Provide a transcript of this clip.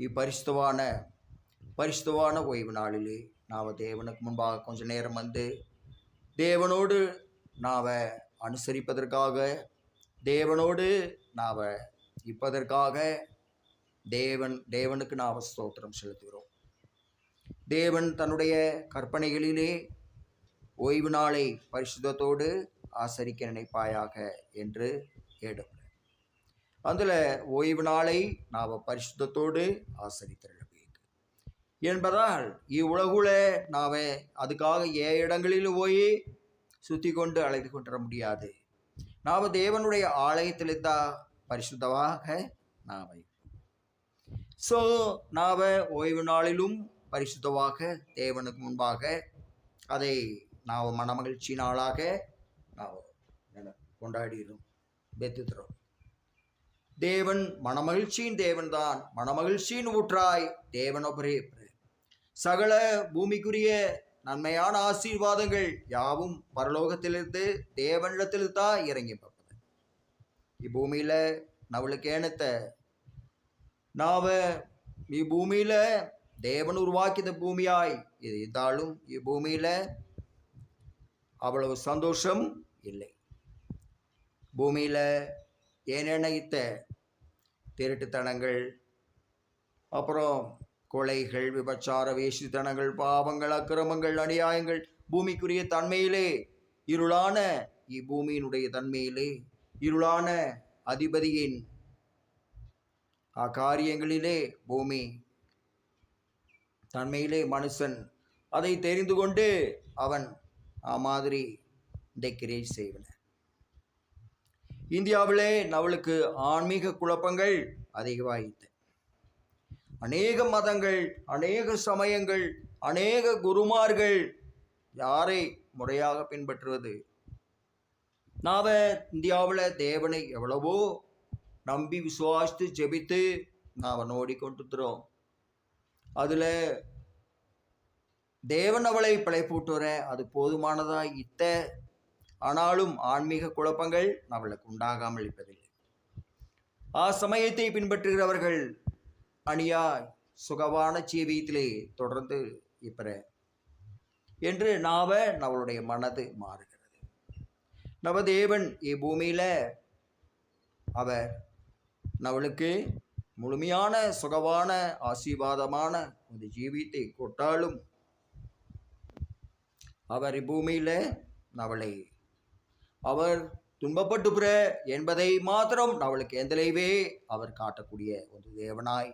ಈ பரிசுத்தவான ஓய்வு நாளிலே நாம் தேவனுக்கு முன்பாக கொஞ்ச நேரம் வந்து தேவனோடு நாம் அனுசரிப்பதற்காக, தேவனோடு நாம் இப்பதற்காக தேவனுக்கு நாம் ஸ்தோத்திரம் செலுத்துகிறோம். தேவன் தன்னுடைய கற்பனைகளிலே ஓய்வு நாளை பரிசுத்தத்தோடு ஆசரிக்க நினைப்பாயாக என்று கேடும். அதில் ஓய்வு நாளை நாம் பரிசுத்தத்தோடு ஆசரித்திருக்க என்பதால் இவ்வுலகுல நாம் அதுக்காக இடங்களில் போய் சுற்றி கொண்டு அழைத்து கொண்டு முடியாது. நாம் தேவனுடைய ஆலயத்தில் தான் பரிசுத்தமாக நாம் ஸோ நாம் ஓய்வு நாளிலும் பரிசுத்தமாக தேவனுக்கு முன்பாக அதை நாம் மனமகிழ்ச்சி நாளாக நாம் கொண்டாடிடும் பெற்றுகிறோம். தேவன் மனமகிழ்ச்சியின் தேவன் தான், மனமகிழ்ச்சியின் ஊற்றாய் தேவனொபரே. சகல பூமிக்குரிய நன்மையான ஆசீர்வாதங்கள் யாவும் பரலோகத்திலிருந்து தேவனிடத்தில் தான் இறங்கி பார்ப்பது. இப்பூமியில நம்மளுக்கு ஏனத்த நாவ இப்பூமியில தேவன் உருவாக்கிய பூமியாய் இது இருந்தாலும் இப்பூமியில அவ்வளவு சந்தோஷம் இல்லை. பூமியில ஏனெனைத்த திருட்டுத்தனங்கள், அப்புறம் கொலைகள், விபச்சார வேசித்தனங்கள், பாவங்கள், அக்கிரமங்கள், அநியாயங்கள், பூமிக்குரிய தன்மையிலே இருளான இப்பூமியினுடைய தன்மையிலே இருளான அதிபதியின் காரியங்களிலே பூமி தன்மையிலே மனுஷன் அதை தெரிந்து கொண்டு அவன் மாதிரி டெக்கரேட் செய்வன. இந்தியாவிலே நம்மளுக்கு ஆன்மீக குழப்பங்கள் அதிகமாயிற்று. அநேக மதங்கள், அநேக சமயங்கள், அநேக குருமார்கள் யாரை முறையாக பின்பற்றுவது? நாம் இந்தியாவில் தேவனை எவ்வளவோ நம்பி விசுவாசித்து ஜெபித்து நாம் ஓடிக்கொண்டிருக்கிறோம். அதில் தேவன் அவளை பிழைப்பூட்டுற அது போதுமானதாக இத்த. ஆனாலும் ஆன்மீக குழப்பங்கள் நம்மளுக்கு உண்டாகாமல் இருப்பதில்லை. சமயத்தை பின்பற்றுகிறவர்கள் அணியாய் சுகவான ஜீவியத்திலே தொடர்ந்து இப்பற என்று நம்மளுடைய மனது மாறுகிறது. நவதேவன் இப்பூமியில அவர் நம்மளுக்கு முழுமையான சுகவான ஆசீர்வாதமான ஒரு ஜீவியத்தை கொட்டாலும் அவர் இப்பூமியில நம்மளை அவர் துன்பப்பட்டு என்பதை மாத்திரம் நம்மளுக்கு எந்தலைவே அவர் காட்டக்கூடிய ஒரு தேவனாய்